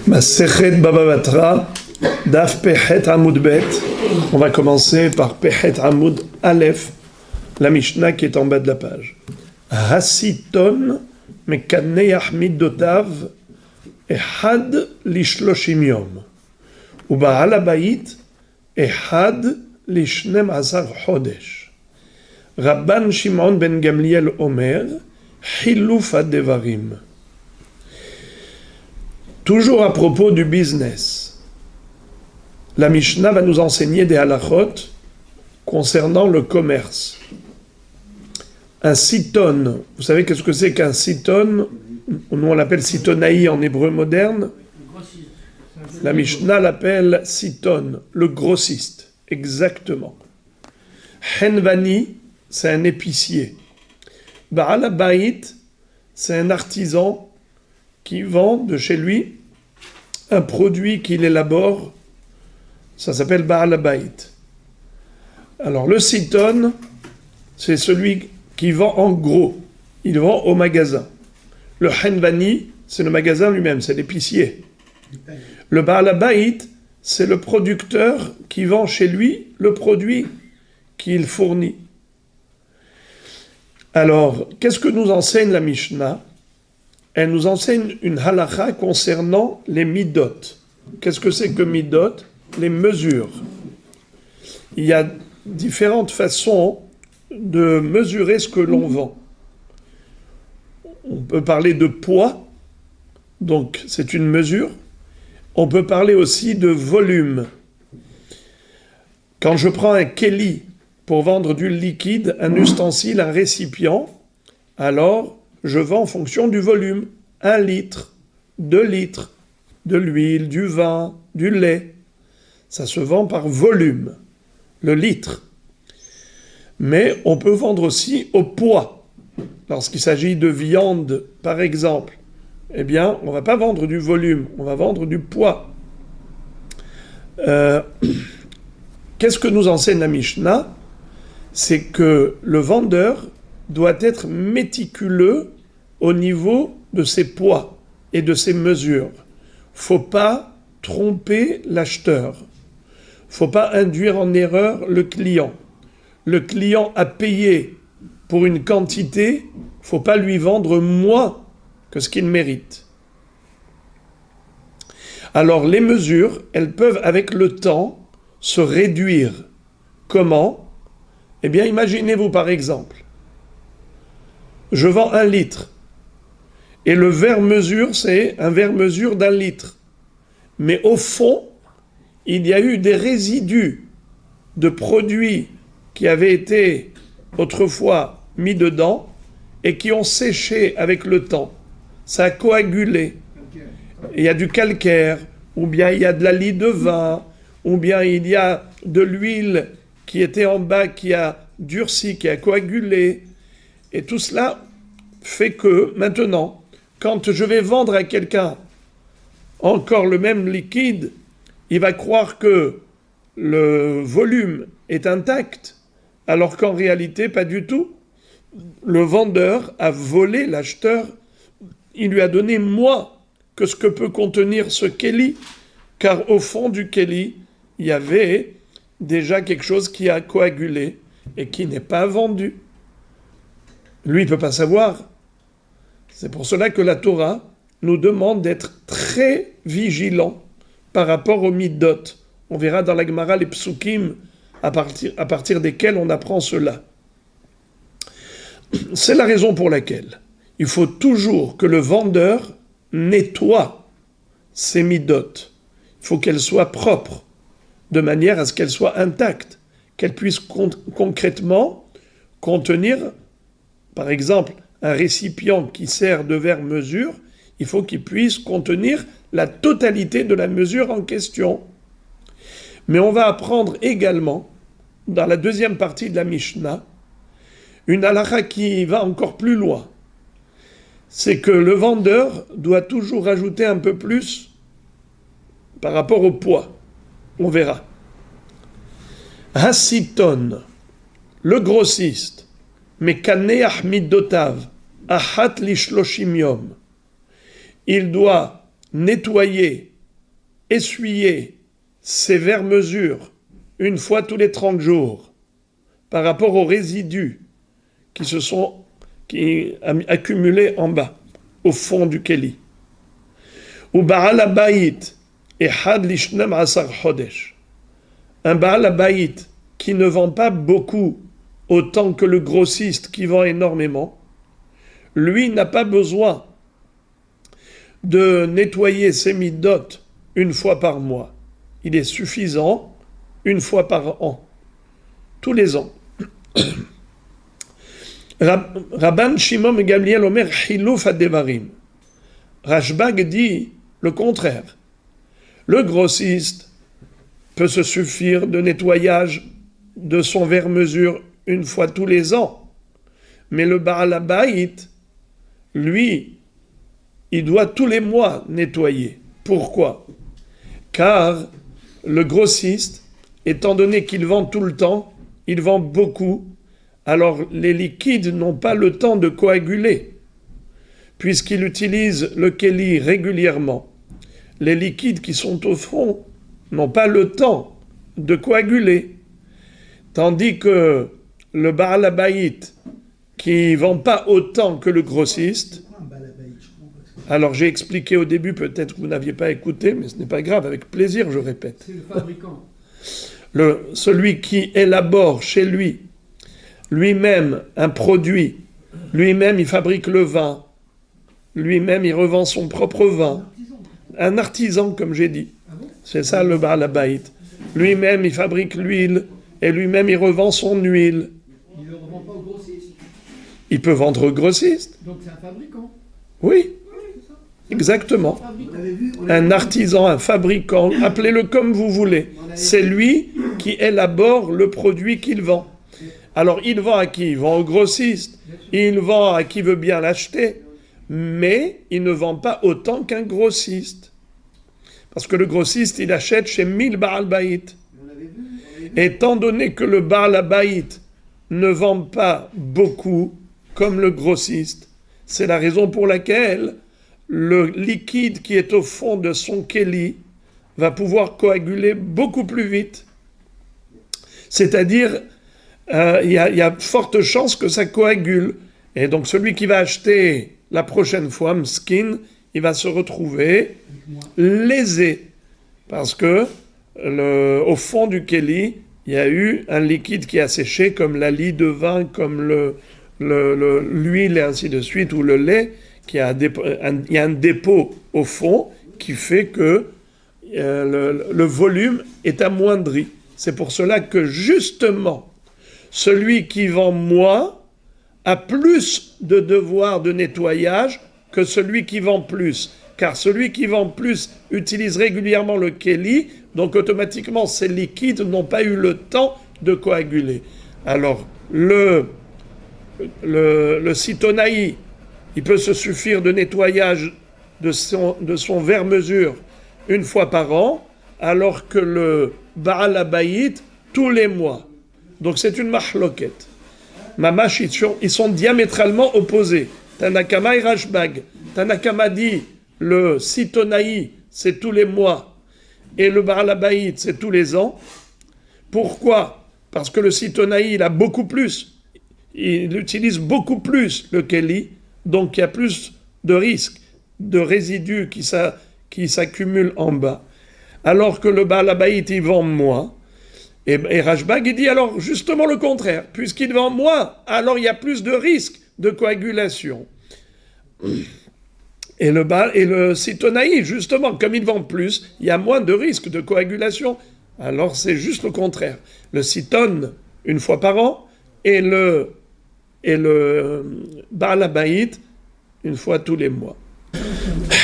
Masechet Baba Batra, Daf Pechet Amud Bet. On va commencer par Pechet Amud Aleph, la Mishnah qui est en bas de la page. Hasiton mekaneach midotav ehad lishloshim yom. Uba'al habayit ehad lishnem azar chodesh. Rabban Shimon ben Gamliel Omer, Chiluf hadevarim. Toujours à propos du business, la Mishnah va nous enseigner des halachot concernant le commerce. Un siton, vous savez qu'est-ce que c'est qu'un siton? Nous on l'appelle sitonaï en hébreu moderne. La Mishnah l'appelle siton, le grossiste, exactement. Henvani, c'est un épicier. Ba'al habayit, c'est un artisan qui vend de chez lui un produit qu'il élabore, ça s'appelle Ba'al habayit. Alors le siton, c'est celui qui vend en gros, il vend au magasin. Le henvani, c'est le magasin lui-même, c'est l'épicier. Le Ba'al habayit, c'est le producteur qui vend chez lui le produit qu'il fournit. Alors, qu'est-ce que nous enseigne la Mishnah? Elle nous enseigne une halakha concernant les midot. Qu'est-ce que c'est que midot? Les mesures. Il y a différentes façons de mesurer ce que l'on vend. On peut parler de poids, donc c'est une mesure. On peut parler aussi de volume. Quand je prends un keli pour vendre du liquide, un ustensile, un récipient, alors je vends en fonction du volume. 1 litre, 2 litres, de l'huile, du vin, du lait. Ça se vend par volume, le litre. Mais on peut vendre aussi au poids. Lorsqu'il s'agit de viande, par exemple, eh bien, on ne va pas vendre du volume, on va vendre du poids. Qu'est-ce que nous enseigne la Mishnah? C'est que le vendeur doit être méticuleux au niveau de ses poids et de ses mesures. Faut pas tromper l'acheteur. Faut pas induire en erreur le client. Le client a payé pour une quantité, faut pas lui vendre moins que ce qu'il mérite. Alors les mesures, elles peuvent avec le temps se réduire. Comment? Eh bien, imaginez-vous par exemple, je vends 1 litre, et le verre mesure, c'est un verre mesure d'1 litre. Mais au fond, il y a eu des résidus de produits qui avaient été autrefois mis dedans et qui ont séché avec le temps. Ça a coagulé. Il y a du calcaire, ou bien il y a de la lie de vin, ou bien il y a de l'huile qui était en bas, qui a durci, qui a coagulé. Et tout cela fait que, maintenant, quand je vais vendre à quelqu'un encore le même liquide, il va croire que le volume est intact, alors qu'en réalité, pas du tout. Le vendeur a volé l'acheteur, il lui a donné moins que ce que peut contenir ce keli, car au fond du keli, il y avait déjà quelque chose qui a coagulé et qui n'est pas vendu. Lui, il ne peut pas savoir. C'est pour cela que la Torah nous demande d'être très vigilants par rapport aux midot. On verra dans la Gemara les psukim à partir desquels on apprend cela. C'est la raison pour laquelle il faut toujours que le vendeur nettoie ses midot. Il faut qu'elles soient propres, de manière à ce qu'elles soient intactes, qu'elles puissent concrètement contenir, par exemple, un récipient qui sert de verre mesure, il faut qu'il puisse contenir la totalité de la mesure en question. Mais on va apprendre également, dans la deuxième partie de la Mishnah, une halakha qui va encore plus loin. C'est que le vendeur doit toujours ajouter un peu plus par rapport au poids. On verra. Hasiton, le grossiste, mekaneach midotav, achat lishloshim yom. Il doit nettoyer essuyer ses verres-mesures une fois tous les 30 jours par rapport aux résidus qui se sont accumulés en bas, au fond du keli. Ou Baal Habayit ehad lishnam asar chodesh. Un Baal Habayit qui ne vend pas beaucoup autant que le grossiste qui vend énormément, lui n'a pas besoin de nettoyer ses midot une fois par mois. Il est suffisant une fois par an, tous les ans. Rabban Shimon Gamliel Omer Chiluf Adevarim. Rashbag dit le contraire. Le grossiste peut se suffire de nettoyage de son verre-mesure une fois tous les ans. Mais le Baal Habayit, lui, il doit tous les mois nettoyer. Pourquoi ? Car le grossiste, étant donné qu'il vend tout le temps, il vend beaucoup, alors les liquides n'ont pas le temps de coaguler, puisqu'il utilise le keli régulièrement. Les liquides qui sont au fond n'ont pas le temps de coaguler, tandis que le Baal Habayit, qui ne vend pas autant que le grossiste, alors j'ai expliqué au début, peut-être que vous n'aviez pas écouté, mais ce n'est pas grave, avec plaisir je répète. C'est le fabricant. Celui qui élabore chez lui-même un produit, lui-même il fabrique le vin, lui-même il revend son propre vin, un artisan comme j'ai dit, c'est ça le Baal Habayit. Lui-même il fabrique l'huile et lui-même il revend son huile. Il ne le revend pas au grossiste. Il peut vendre au grossiste. Donc c'est un fabricant. Oui, exactement. Un artisan, un fabricant, appelez-le comme vous voulez. C'est lui qui élabore le produit qu'il vend. Alors il vend à qui ? Il vend au grossiste. Il vend à qui veut bien l'acheter. Mais il ne vend pas autant qu'un grossiste. Parce que le grossiste, il achète chez 1000 Baal Habayit. Étant donné que le Baal Habayit ne vend pas beaucoup comme le grossiste, c'est la raison pour laquelle le liquide qui est au fond de son keli va pouvoir coaguler beaucoup plus vite. C'est-à-dire, il y a forte chance que ça coagule. Et donc celui qui va acheter la prochaine fois, Mskin, il va se retrouver lésé. Parce que au fond du keli, il y a eu un liquide qui a séché, comme la lie de vin, comme l'huile et ainsi de suite, ou le lait, il y a un dépôt au fond qui fait que le volume est amoindri. C'est pour cela que justement, celui qui vend moins a plus de devoirs de nettoyage que celui qui vend plus. Car celui qui vend plus utilise régulièrement le keli, donc automatiquement ces liquides n'ont pas eu le temps de coaguler. Alors, le sitonaï, il peut se suffire de nettoyage de son verre-mesure une fois par an, alors que le Baal Habayit, tous les mois. Donc c'est une mahloket. Mamash, ils sont diamétralement opposés. Tanakama et Rashbag. Tanakama dit, le sitonaï, c'est tous les mois, et le Baal Habayit, c'est tous les ans. Pourquoi ? Parce que le sitonaï, il a beaucoup plus. Il utilise beaucoup plus le keli, donc il y a plus de risques, de résidus qui s'accumulent en bas. Alors que le Baal Habayit, il vend moins. Et Rashbag, il dit alors justement le contraire. Puisqu'il vend moins, alors il y a plus de risques de coagulation. Et le sitonaï, justement, comme il vend plus, il y a moins de risques de coagulation. Alors c'est juste le contraire. Le siton, une fois par an, et le Baal Habayit, une fois tous les mois.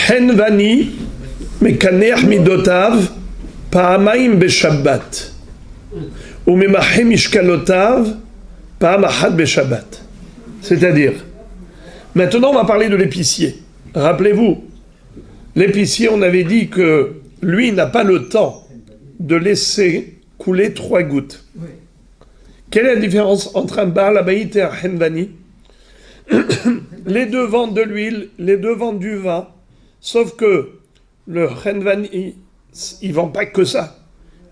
Henvani, mekaneach midotav, pa'amayim beshabbat. Ou memachem mishkalotav, pa'am achad beshabbat. C'est-à-dire, maintenant on va parler de l'épicier. Rappelez-vous, l'épicier, on avait dit que lui n'a pas le temps de laisser couler 3 gouttes. Oui. Quelle est la différence entre un Baal Habayit et un Henvani ? Les deux vendent de l'huile, les deux vendent du vin, sauf que le Henvani, ils vendent pas que ça.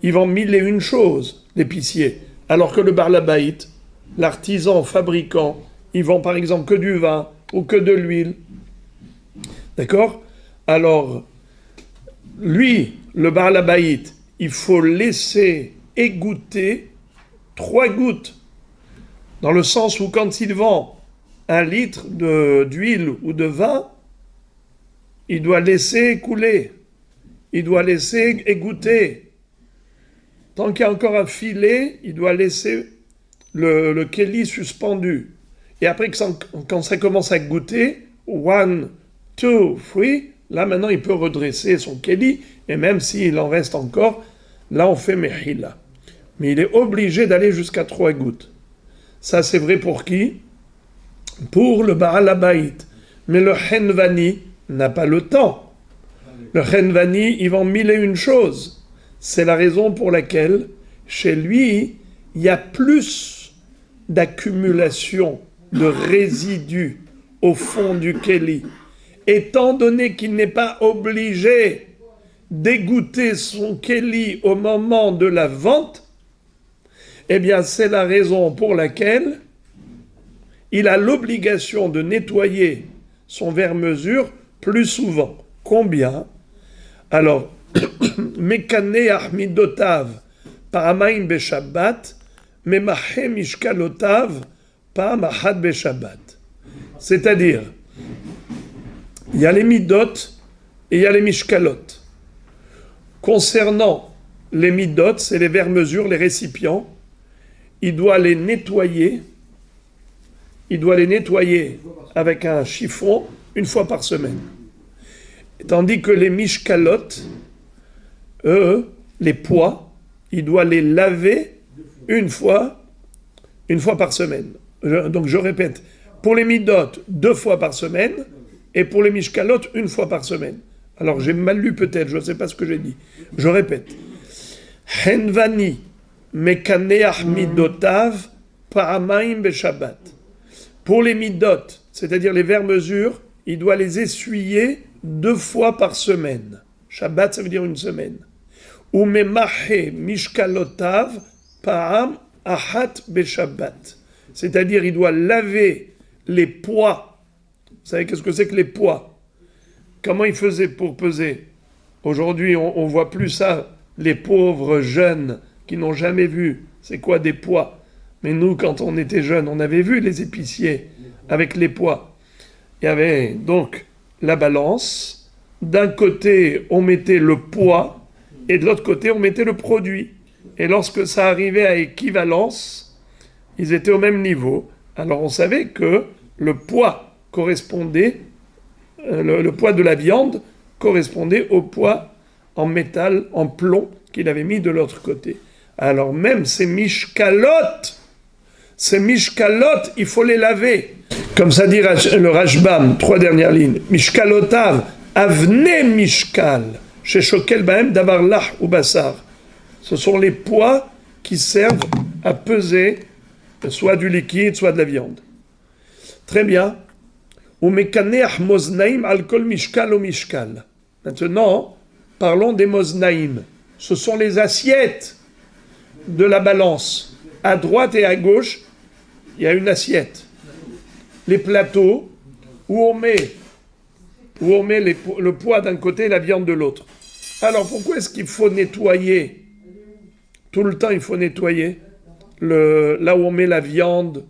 Ils vendent 1001 choses, l'épicier. Alors que le bar labaït, l'artisan fabricant, il vend par exemple que du vin ou que de l'huile. D'accord? Alors, lui, le bar labaït, il faut laisser égoutter 3 gouttes. Dans le sens où quand il vend 1 litre d'huile ou de vin, il doit laisser couler. Il doit laisser égoutter. Tant qu'il y a encore un filet, il doit laisser le kéli suspendu. Et après, quand ça commence à goûter, 1, 2, 3, là maintenant il peut redresser son kéli, et même s'il en reste encore, là on fait mehila. Mais il est obligé d'aller jusqu'à 3 gouttes. Ça c'est vrai pour qui? Pour le Baal Habayit. Mais le Henvani n'a pas le temps. Le Henvani, il vend 1001 choses. C'est la raison pour laquelle, chez lui, il y a plus d'accumulation de résidus au fond du kéli. Étant donné qu'il n'est pas obligé d'égoutter son kéli au moment de la vente, eh bien c'est la raison pour laquelle il a l'obligation de nettoyer son verre-mesure plus souvent. Combien? Alors, Mekane Ahmidotav Paramaim Beshabbat, Memahe Mishkalotav Paramahad Beshabbat. C'est-à-dire, il y a les midot et il y a les mishkalot. Concernant les midot, c'est les verres-mesures, les récipients, il doit les nettoyer. Il doit les nettoyer avec un chiffon 1 fois par semaine. Tandis que les mishkalot, eux, les poids, il doit les laver 1 fois par semaine. Donc je répète, pour les midot, 2 fois par semaine, et pour les mishkalot, 1 fois par semaine. Alors j'ai mal lu peut-être, je ne sais pas ce que j'ai dit. Je répète. Henvani mekaneach midotav paramaim beshabbat. Pour les midot, c'est-à-dire les verres-mesures, il doit les essuyer 2 fois par semaine. Shabbat, ça veut dire 1 semaine. Ou memahe mishkalotav param ahat beshabbat. C'est-à-dire il doit laver les poids. Vous savez qu'est-ce que c'est que les poids? Comment ils faisaient pour peser? Aujourd'hui, on ne voit plus ça. Les pauvres jeunes qui n'ont jamais vu, c'est quoi des poids? Mais nous, quand on était jeunes, on avait vu les épiciers avec les poids. Il y avait donc la balance. D'un côté, on mettait le poids, et de l'autre côté, on mettait le produit. Et lorsque ça arrivait à équivalence, ils étaient au même niveau. Alors on savait que le poids correspondait, le poids de la viande correspondait au poids en métal, en plomb, qu'il avait mis de l'autre côté. Alors même ces mishkalot, il faut les laver. Comme ça dit le Rashbam, 3 dernières lignes. Mishkalotav, avne mishkal, chez shokel bahem davar lach ou basar. Ce sont les poids qui servent à peser soit du liquide, soit de la viande. Très bien. Ou mekaneach moznaim al kol mishkal ou mishkal. Maintenant, parlons des moznaim. Ce sont les assiettes de la balance. À droite et à gauche, il y a une assiette. Les plateaux où on met le poids d'un côté et la viande de l'autre. Alors pourquoi est-ce qu'il faut nettoyer? Tout le temps il faut nettoyer là où on met la viande.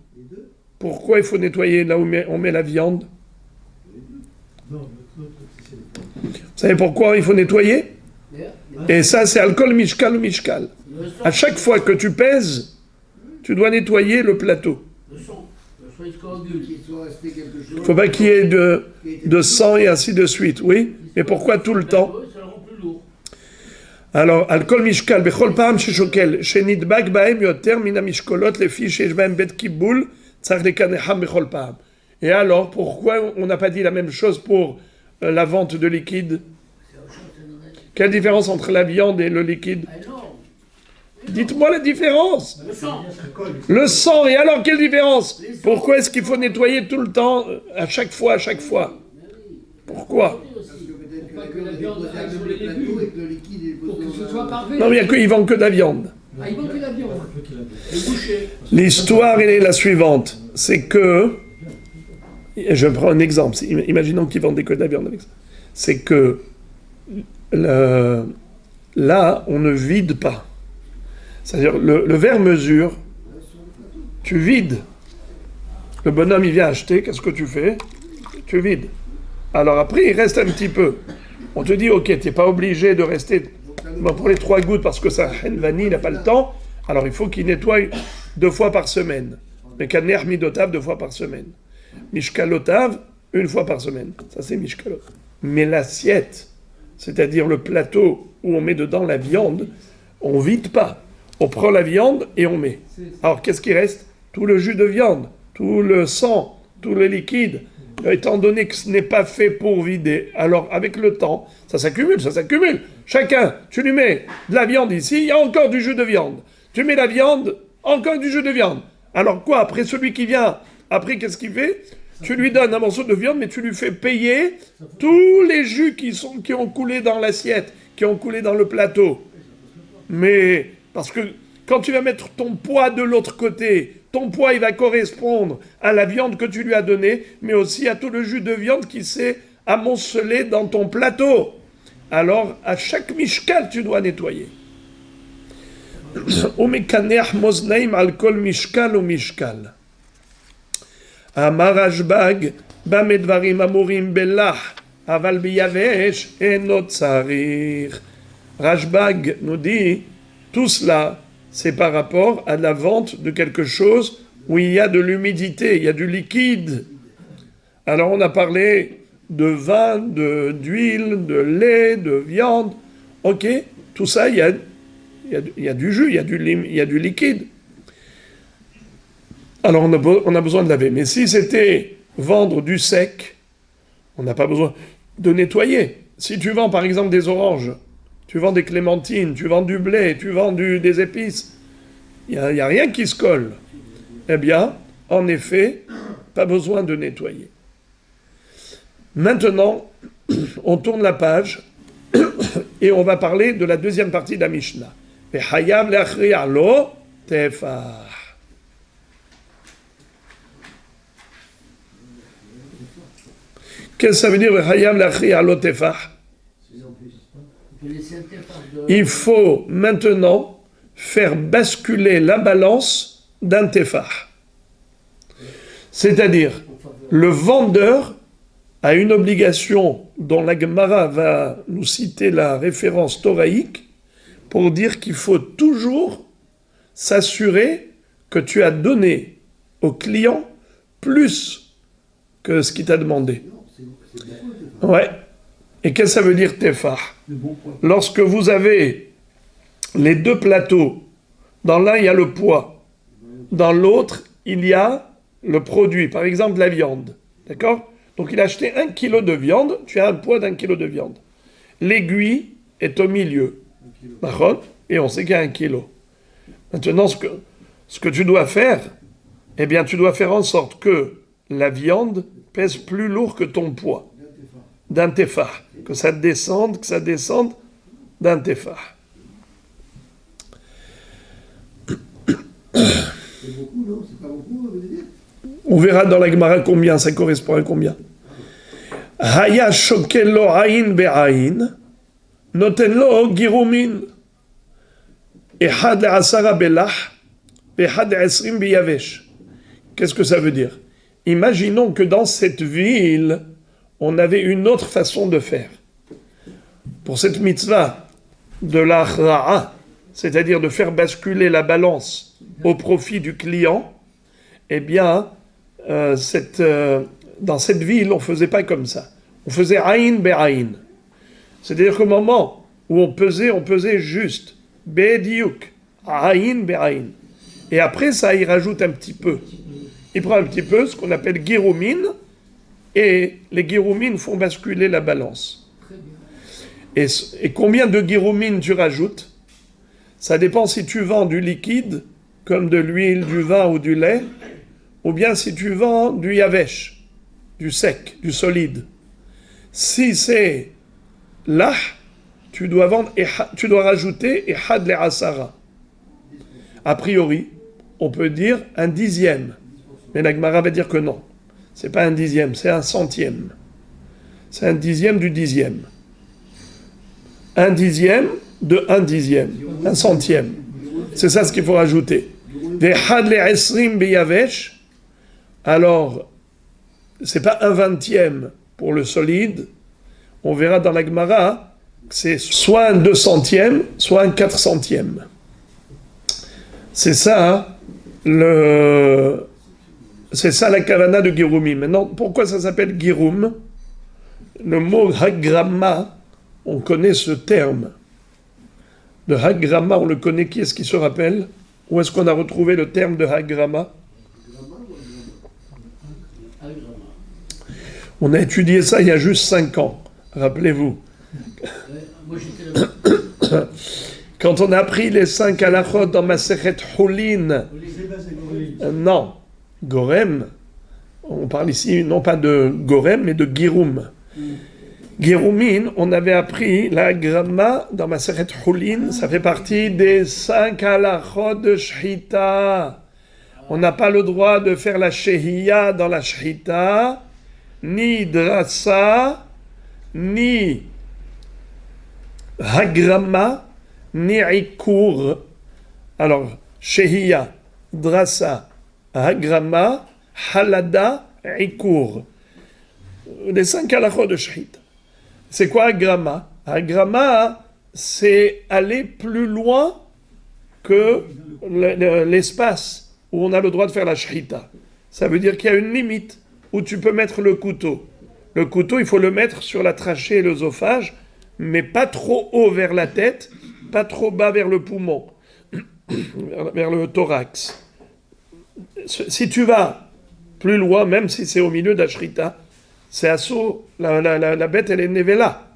Pourquoi il faut nettoyer là où on met la viande? Vous savez pourquoi il faut nettoyer? Et ça c'est alcool mishkal ou mishkal. À chaque fois que tu pèses, tu dois nettoyer le plateau. Il ne faut pas qu'il y ait de sang et ainsi de suite, oui. Mais pourquoi tout le temps? Alors, alcool mishkal, bechol pa'am sheshokel, shenidbak bahem yoter mina mishkolot lefi shesh bahem bet kiboul, tzarich lekanecham bechol pa'am. Et alors, pourquoi on n'a pas dit la même chose pour la vente de liquide? Quelle différence entre la viande et le liquide? Dites-moi la différence. Le sang. Et alors, quelle différence? Pourquoi est-ce qu'il faut nettoyer tout le temps, à chaque fois? Pourquoi? Pour pas que la viande aille sur les légumes. liquide et pour que ce soit parfait. Non, mais ils vendent que de la viande. Ah, ils vendent que de la viande. Les bouchers. L'histoire, elle est la suivante. C'est que, je prends un exemple, imaginons qu'ils vendent que de la viande avec ça. C'est que, là, on ne vide pas. C'est-à-dire, le verre mesure, tu vides. Le bonhomme, il vient acheter, qu'est-ce que tu fais? Tu vides. Alors après, il reste un petit peu. On te dit, ok, tu n'es pas obligé de rester pour les 3 gouttes parce que ça, vanille, il n'a pas le temps. Alors il faut qu'il nettoie 2 fois par semaine. Mais kaner midotav 2 fois par semaine. Mishkalotav 1 fois par semaine. Ça c'est mishkalot. Mais l'assiette, c'est-à-dire le plateau où on met dedans la viande, on vide pas. On prend la viande et on met. Alors qu'est-ce qui reste? Tout le jus de viande, tout le sang, tout le liquide. Étant donné que ce n'est pas fait pour vider, alors avec le temps, ça s'accumule, ça s'accumule. Chacun, tu lui mets de la viande ici, il y a encore du jus de viande. Tu mets la viande, encore du jus de viande. Alors quoi, après celui qui vient, après qu'est-ce qu'il fait? Tu lui donnes un morceau de viande, mais tu lui fais payer tous les jus qui ont coulé dans l'assiette, qui ont coulé dans le plateau. Mais, parce que quand tu vas mettre ton poids de l'autre côté, ton poids, il va correspondre à la viande que tu lui as donnée, mais aussi à tout le jus de viande qui s'est amoncelé dans ton plateau. Alors, à chaque mishkal, tu dois nettoyer. Umekaneach moznaim al kol mishkal ou mishkal. Amar Rashbag, bamedvarim amurim belach, aval biyavesh enot tsarir. Rashbag nous dit, tout cela, c'est par rapport à la vente de quelque chose où il y a de l'humidité, il y a du liquide. Alors on a parlé de vin, d'huile, de lait, de viande. Ok, tout ça, il y a du jus, il y a du liquide. Alors on a besoin de laver. Mais si c'était vendre du sec, on n'a pas besoin de nettoyer. Si tu vends par exemple des oranges, tu vends des clémentines, tu vends du blé, tu vends des épices, il n'y a rien qui se colle. Eh bien, en effet, pas besoin de nettoyer. Maintenant, on tourne la page et on va parler de la deuxième partie de la Mishnah. Ve'hayav le'achri'a lo tefah. Qu'est-ce que ça veut dire Ve'hayav le'achri'a lo tefah? Il faut maintenant faire basculer la balance d'un tefah. C'est-à-dire, le vendeur a une obligation dont la Gemara va nous citer la référence thoraïque pour dire qu'il faut toujours s'assurer que tu as donné au client plus que ce qu'il t'a demandé. Ouais. Et qu'est-ce que ça veut dire tefah? Lorsque vous avez les 2 plateaux, dans l'un il y a le poids, dans l'autre il y a le produit, par exemple la viande. D'accord? Donc il a acheté 1 kilo de viande, tu as un poids d'1 kilo de viande. L'aiguille est au milieu. D'accord? Et on sait qu'il y a 1 kilo. Maintenant, ce que tu dois faire, eh bien tu dois faire en sorte que la viande pèse plus lourd que ton poids. D'un tefah. Que ça descende d'un tefah. C'est beaucoup, non? C'est pas beaucoup, vous voulez dire? On verra dans la Gemara combien, ça correspond à combien. Haya shokel lo ayin be'ayin, noten lo girumin, ehad le'asara belach, ehad le'esrim biyavesh. Qu'est-ce que ça veut dire? Imaginons que dans cette ville, on avait une autre façon de faire. Pour cette mitzvah de l'achra'a, c'est-à-dire de faire basculer la balance au profit du client, eh bien, dans cette ville, on ne faisait pas comme ça. On faisait aïn be'aïn. C'est-à-dire qu'au moment où on pesait juste. Be'diouk. Aïn be'aïn. Et après, ça, il rajoute un petit peu. Il prend un petit peu, ce qu'on appelle giroumin, et les giroumines font basculer la balance. Et combien de giroumines tu rajoutes? Ça dépend si tu vends du liquide, comme de l'huile, du vin ou du lait, ou bien si tu vends du yavesh, du sec, du solide. Si c'est là, tu dois vendre, tu dois rajouter Ehad le Asara. A priori, on peut dire un dixième. Mais la Gemara va dire que non. C'est pas un dixième, c'est un centième. C'est un dixième du dixième. Un dixième de un dixième. Un centième. C'est ça ce qu'il faut rajouter. Ehad le Esrim beyavesh. Alors, c'est pas un vingtième pour le solide. On verra dans la Gemara que c'est soit un 200e, soit un 400e. C'est ça, c'est ça la kavana de Girumi. Maintenant, pourquoi ça s'appelle Girum? Le mot Hagramma, on connaît ce terme. De Hagramma, on le connaît. Qui est-ce qui se rappelle? Où est-ce qu'on a retrouvé le terme de Hagramma? On a étudié ça il y a juste 5 ans. Rappelez-vous. Quand on a appris les 5 halachot dans Masechet Hulin, non, Gorem, on parle ici non pas de Gorem, mais de Girum. Girumin, on avait appris la gramma dans Masechet Hulin, ça fait partie des 5 halachot de Shchita. On n'a pas le droit de faire la Shehiya dans la Shchita, ni Drasa, ni Hagramma, ni Ikur. Alors, Shehiya, Drasa, Hagramma, Halada, Ikur. Les 5 halachot de Shchita. C'est quoi Hagramma? Hagramma, c'est aller plus loin que l'espace où on a le droit de faire la Shchita. Ça veut dire qu'il y a une limite où tu peux mettre le couteau. Le couteau, il faut le mettre sur la trachée et l'œsophage, mais pas trop haut vers la tête, pas trop bas vers le poumon, vers le thorax. Si tu vas plus loin, même si c'est au milieu d'Ashrita, c'est assaut, la bête, elle est nevela.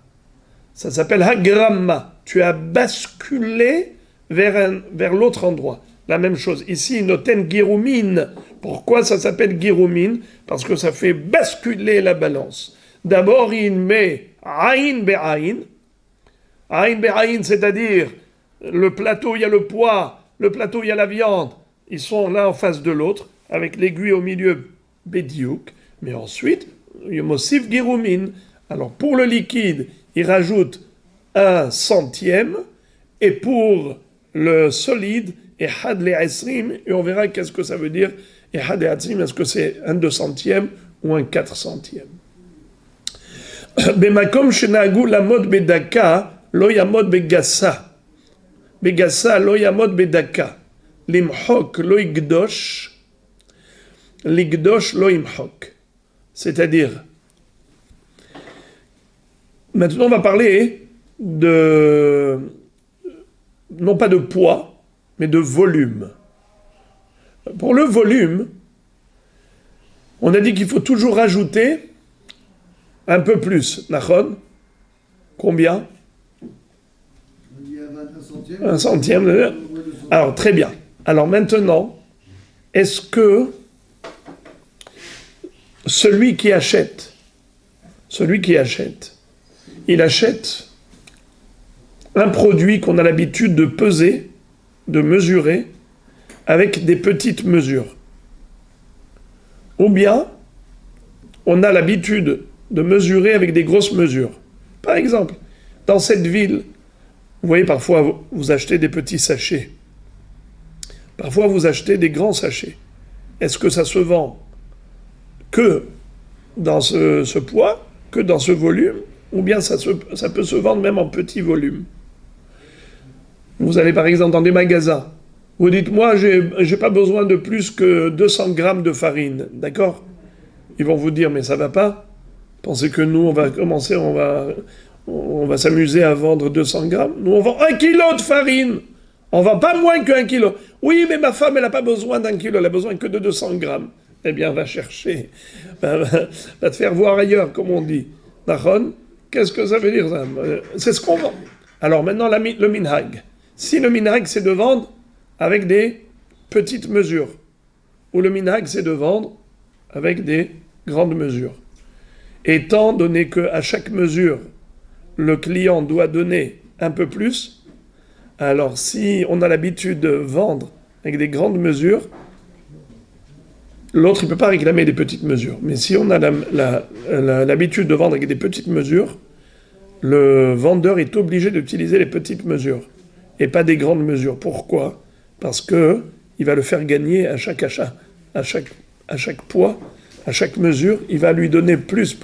Ça s'appelle Hagramma. Tu as basculé vers l'autre endroit. La même chose. Ici, noten Girumin. Pourquoi ça s'appelle Girumin? Parce que ça fait basculer la balance. D'abord, il met Aïn be'aïn. Aïn be'aïn, c'est-à-dire le plateau, il y a le poids, le plateau, il y a la viande. Ils sont l'un en face de l'autre, avec l'aiguille au milieu, Bediouk. Mais ensuite, Yomosif Girumin. Alors, pour le liquide, il rajoute un centième, et pour le solide, Ehad le Esrim, et on verra qu'est-ce que ça veut dire, Ehad le Esrim, est-ce que c'est un 200e ou un 400e. Bemakom shenagu la mode bedaka, lo yamod begassa. Begassa lo yamod bedaka. Limhok lo igdosh, l'igdosh lo imhok. C'est-à-dire, maintenant on va parler de, non pas de poids, mais de volume. Pour le volume, on a dit qu'il faut toujours rajouter un peu plus. Nachon? Combien? Un centième. Alors, très bien. Alors maintenant, est-ce que celui qui achète, il achète un produit qu'on a l'habitude de peser, de mesurer, avec des petites mesures. Ou bien, on a l'habitude de mesurer avec des grosses mesures. Par exemple, dans cette ville, vous voyez, parfois vous achetez des petits sachets. Parfois vous achetez des grands sachets. Est-ce que ça se vend que dans ce poids, que dans ce volume, ou bien ça peut se vendre même en petit volume? Vous allez par exemple dans des magasins, vous dites, moi j'ai pas besoin de plus que 200 grammes de farine, d'accord? Ils vont vous dire, mais ça va pas? Pensez que nous on va s'amuser à vendre 200 grammes? Nous on vend 1 kilo de farine, on vend pas moins que 1 kilo. Oui, mais ma femme elle a pas besoin d'1 kilo, elle a besoin que de 200 grammes. Eh bien va chercher, va te faire voir ailleurs, comme on dit. Nachon? Qu'est-ce que ça veut dire ça? C'est ce qu'on vend. Alors maintenant le minhag. Si le minhag c'est de vendre avec des petites mesures, ou le minhag c'est de vendre avec des grandes mesures, étant donné qu'à chaque mesure, le client doit donner un peu plus. Alors, si on a l'habitude de vendre avec des grandes mesures, l'autre, il ne peut pas réclamer des petites mesures. Mais si on a l'habitude de vendre avec des petites mesures, le vendeur est obligé d'utiliser les petites mesures et pas des grandes mesures. Pourquoi ? Parce que il va le faire gagner à chaque achat, à chaque poids, à chaque mesure. Il va lui donner plus.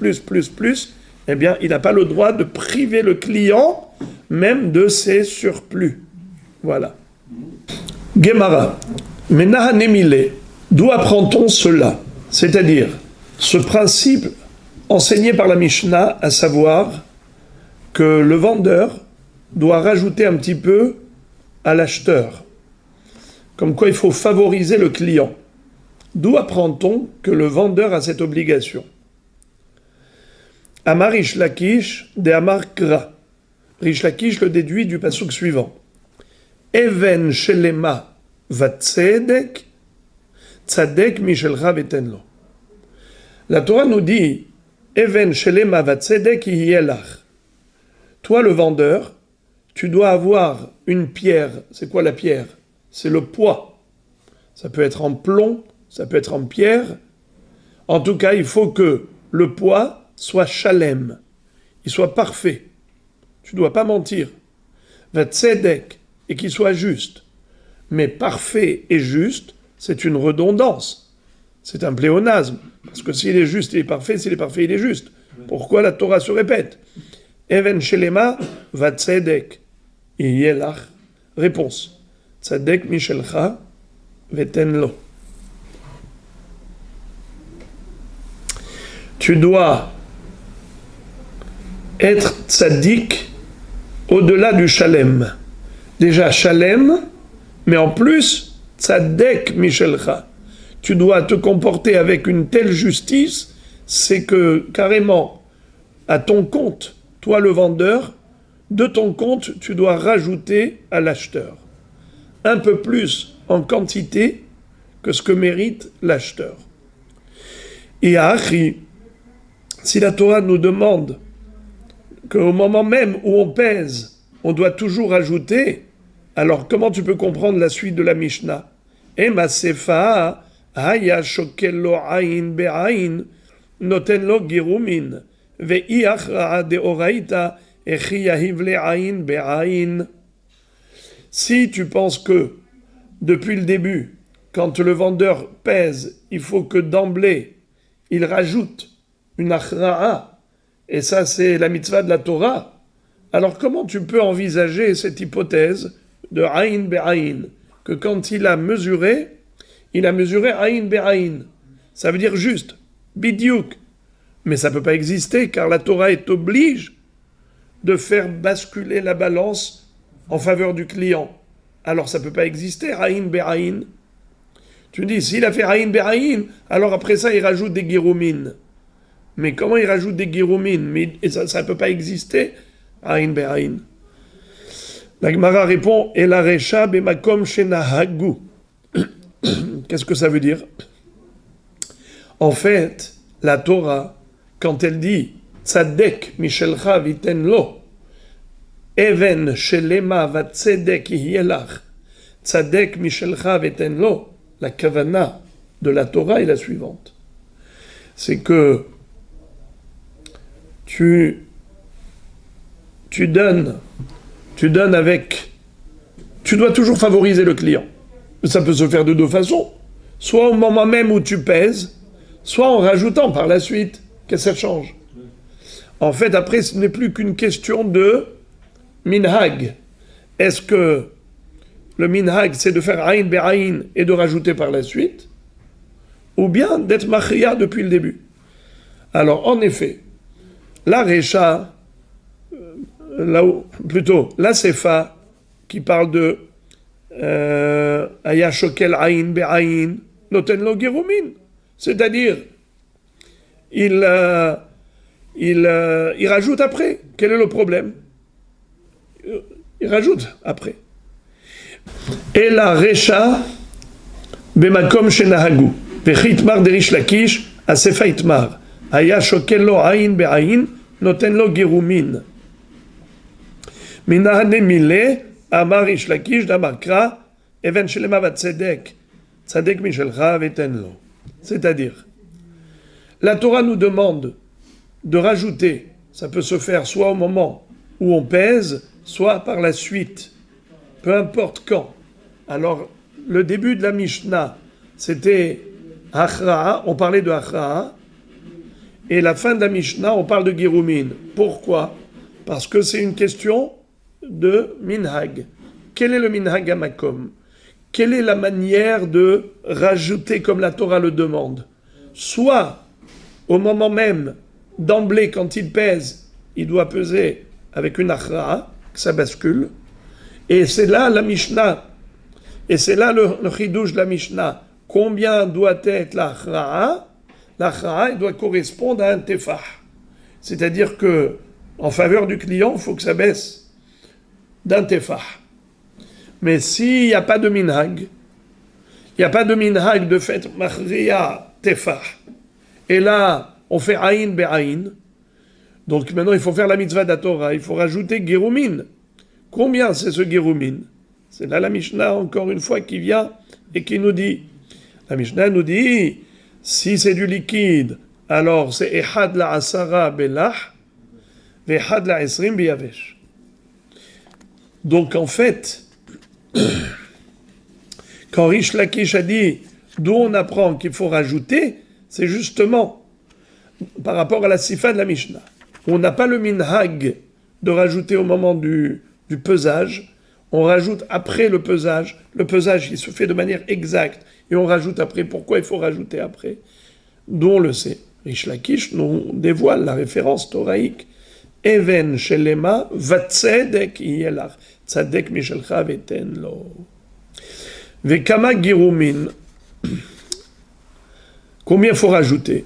Eh bien, il n'a pas le droit de priver le client même de ses surplus. Voilà. Gemara. Menahanemile. D'où apprend-on cela ? C'est-à-dire, ce principe enseigné par la Mishnah, à savoir que le vendeur doit rajouter un petit peu à l'acheteur. Comme quoi il faut favoriser le client. D'où apprend-on que le vendeur a cette obligation ? Amar Rish Lakish de Amar Kra. Rish Lakish le déduit du pasuk suivant. Even shelema vatzedek tzadek mishelcha vetenlo. La Torah nous dit Even shelema vatzedek yelach. Toi le vendeur, tu dois avoir une pierre. C'est quoi la pierre ? C'est le poids. Ça peut être en plomb, ça peut être en pierre. En tout cas, il faut que le poids soit shalem, il soit parfait. Tu ne dois pas mentir. Vatzedek, et qu'il soit juste. Mais parfait et juste, c'est une redondance. C'est un pléonasme. Parce que s'il est juste, il est parfait. S'il est parfait, il est juste. Pourquoi la Torah se répète ? Even shelema vatzedek yelach. Réponse. Tzadek mishelcha vetenlo. Tu dois être tzaddik au-delà du shalem. Déjà shalem, mais en plus tzadek mishelcha. Tu dois te comporter avec une telle justice, c'est que carrément à ton compte, toi le vendeur, de ton compte, tu dois rajouter à l'acheteur un peu plus en quantité que ce que mérite l'acheteur. Et à Achri, si la Torah nous demande qu'au moment même où on pèse, on doit toujours ajouter, alors comment tu peux comprendre la suite de la Mishnah ? Ema sefa haya shokel lo ayin be'ayin noten lo girumin ve'i achra'a de'oraita echi yahiv le ayin be'ayin. Si tu penses que, depuis le début, quand le vendeur pèse, il faut que d'emblée, il rajoute une achra'a, et ça c'est la mitzvah de la Torah, alors comment tu peux envisager cette hypothèse de ayin be'ayin, que quand il a mesuré ayin be'ayin, ça veut dire juste, bidiouk, mais ça ne peut pas exister, car la Torah est oblige de faire basculer la balance en faveur du client. Alors ça ne peut pas exister, Aïn Be'aïn. Tu dis, s'il a fait Aïn Be'aïn, alors après ça, il rajoute des giroumines. Mais comment il rajoute des giroumines ? Mais ça ne peut pas exister, Aïn Be'aïn. La Gemara répond, Et la recha bemakom shenahagu. Qu'est-ce que ça veut dire ? En fait, la Torah, quand elle dit Tzadek mishelcha vitenlo, Even shelema vatzedek yelach, tzadek mishelcha vetenlo, la kavana de la Torah est la suivante. C'est que tu donnes avec... Tu dois toujours favoriser le client. Ça peut se faire de deux façons. Soit au moment même où tu pèses, soit en rajoutant par la suite. Qu'est-ce que ça change ? En fait, après, ce n'est plus qu'une question de minhag. Est-ce que le minhag, c'est de faire aïn be'aïn et de rajouter par la suite, ou bien d'être machriya depuis le début ? Alors, en effet, la recha, la sefa, qui parle de aya shokel aïn be'aïn, noten lo girumin, c'est-à-dire, il rajoute après. Quel est le problème ? Il rajoute après. Et la recha bemakom shenahagu vechitmar derish lakish asefa itmar aya shokel lo ayin be'ayin noten lo girumin. Minahane mile, amar ish lakish, damar kra, even shelema va tzedek, tzedek mishelcha vetenlo. C'est-à-dire, la Torah nous demande de rajouter, ça peut se faire soit au moment où on pèse, soit par la suite, peu importe quand. Alors, le début de la Mishnah, c'était Achra'a, on parlait de Achra'a, et la fin de la Mishnah, on parle de Girumin. Pourquoi? Parce que c'est une question de Minhag. Quel est le Minhag Amakom? Quelle est la manière de rajouter comme la Torah le demande? Soit, au moment même, d'emblée, quand il pèse, il doit peser avec une Achra'a, que ça bascule, et c'est là la Mishnah, et c'est là le chidouche de la Mishnah. Combien doit être la Achra'a? L'Achra'a doit correspondre à un tefah. C'est-à-dire que, en faveur du client, il faut que ça baisse d'un tefah. Mais s'il n'y a pas de minhag, de fait machriya tefah, et là, on fait aïn be'aïn, donc maintenant il faut faire la mitzvah d'Atorah, il faut rajouter girumin. Combien c'est ce girumin? C'est là la Mishnah, encore une fois, qui vient et qui nous dit, la Mishnah nous dit, si c'est du liquide, alors c'est ehad la asara belah, ve'ehad la esrim biyavesh. Donc en fait, quand Rish Lakish a dit, d'où on apprend qu'il faut rajouter, c'est justement par rapport à la sifa de la Mishnah. On n'a pas le minhag de rajouter au moment du pesage, on rajoute après le pesage. Le pesage, il se fait de manière exacte, et on rajoute après. Pourquoi il faut rajouter après? D'où on le sait. Rish Lakish nous dévoile la référence toraïque. Even shelema vatzedek yelach. Tzedek mishelcha veten lo. Vekama girumin. Combien il faut rajouter?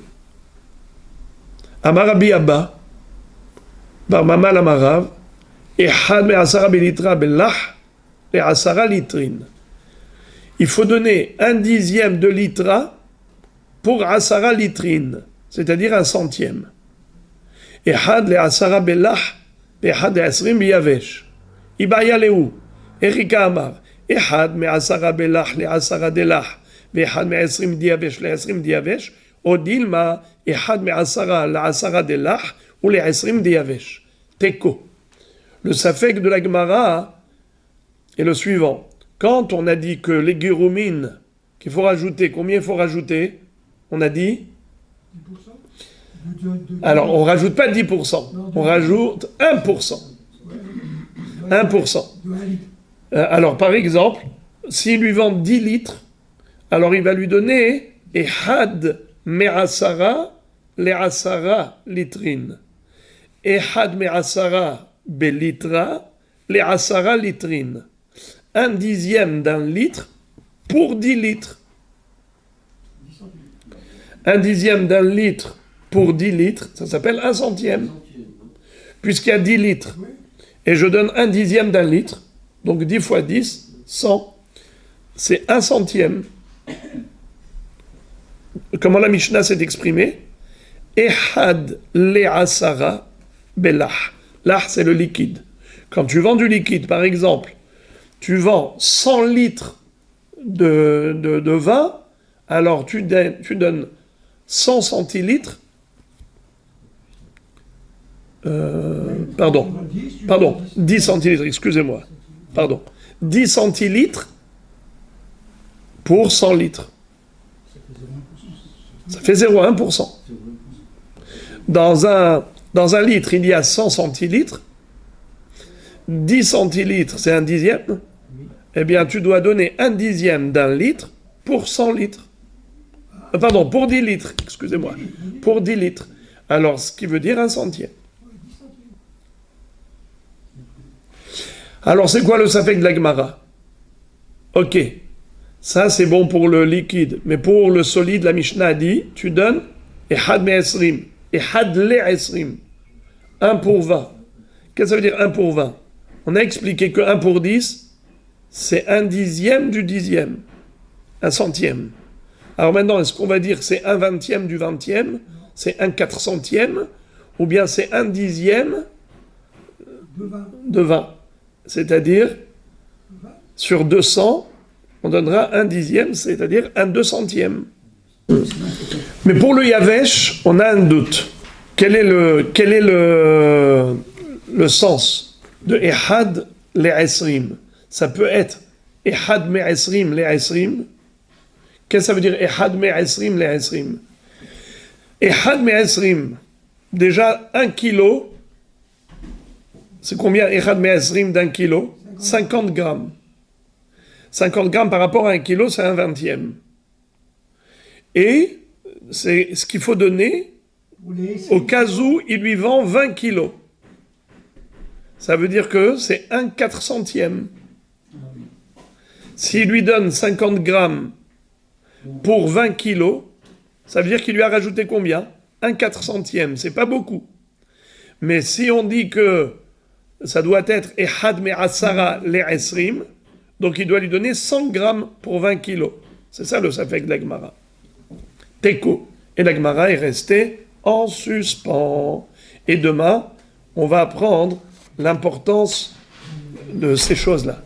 Amarabi Abba, Bar Mamal Amarav, Ehad me'asara belitra bellah, le'asara litrin. Il faut donner 1/10 de litra pour asara litrin, c'est-à-dire 1/100. Ehad le'asara bellah, ehad le'asrim biyavesh. Ibaya lehu, Erika Amar, Ehad me'asara bellah le'asara delah, ve'ehad me'asrim diyavesh le'asrim diyavesh, Odilma, Ehad me'asara la'asara delah, ou le'asrim diyavesh. Teko. Le safek de la Gemara est le suivant. Quand on a dit que les gurumines, qu'il faut rajouter, combien il faut rajouter? On a dit 10%. Alors, on rajoute pas 10%, on rajoute 1%. 1%. Alors, par exemple, s'il lui vend 10 litres, alors il va lui donner Ehad me'asara le'asara litrin. Ehad me'asara belitra, les asara litrine. 1/10 d'un litre pour 10 litres. 1/10 d'un litre pour 10 litres, ça s'appelle 1/100. Puisqu'il y a 10 litres, et je donne 1/10 d'un litre, donc 10 fois 10, 100. C'est 1/100. Comment la Mishnah s'est exprimée? Ehad le asara belah. Là, c'est le liquide. Quand tu vends du liquide, par exemple, tu vends 100 litres de vin, alors tu donnes 100 centilitres, pardon, 10 centilitres, excusez-moi, pardon, 10 centilitres pour 100 litres. Ça fait 0,1%. Dans un litre, il y a 100 centilitres. 10 centilitres, c'est 1/10. Eh bien, tu dois donner 1/10 d'un litre pour 100 litres. Pardon, pour 10 litres, excusez-moi. Pour 10 litres. Alors, ce qui veut dire 1/100. Alors, c'est quoi le safek de la Gemara? Ok, ça c'est bon pour le liquide. Mais pour le solide, la Mishnah dit, tu donnes Ehad me'esrim. Ehad le'esrim. 1 pour 20. Qu'est-ce que ça veut dire 1 pour 20? On a expliqué que 1 pour 10, c'est 1/10 du 10e. 1/100. Alors maintenant, est-ce qu'on va dire que c'est 1/20 du 20e? C'est 1/400, ou bien c'est 1/10 de 20? c'est-à-dire sur 200, on donnera un dixième, c'est-à-dire un 200e. Mais pour le Yavesh, on a un doute. Quel est le sens de Ehad le'esrim? Ça peut être Ehad me'esrim le'esrim. Qu'est-ce que ça veut dire Ehad me'esrim le'esrim? Ehad me'esrim, déjà 1 kilo, c'est combien Ehad me'esrim d'1 kilo? 50 grammes. 50 grammes par rapport à 1 kilo, c'est un 20e. Et c'est ce qu'il faut donner au cas où il lui vend 20 kilos. Ça veut dire que c'est 1/400e. S'il lui donne 50 grammes pour 20 kilos, ça veut dire qu'il lui a rajouté combien? 1/400e. C'est pas beaucoup. Mais si on dit que ça doit être Ehad me'asara le'esrim, donc il doit lui donner 100 grammes pour 20 kilos. C'est ça le safek de la Gemara. Teko. Et la Gemara est restée en suspens. Et demain, on va apprendre l'importance de ces choses-là.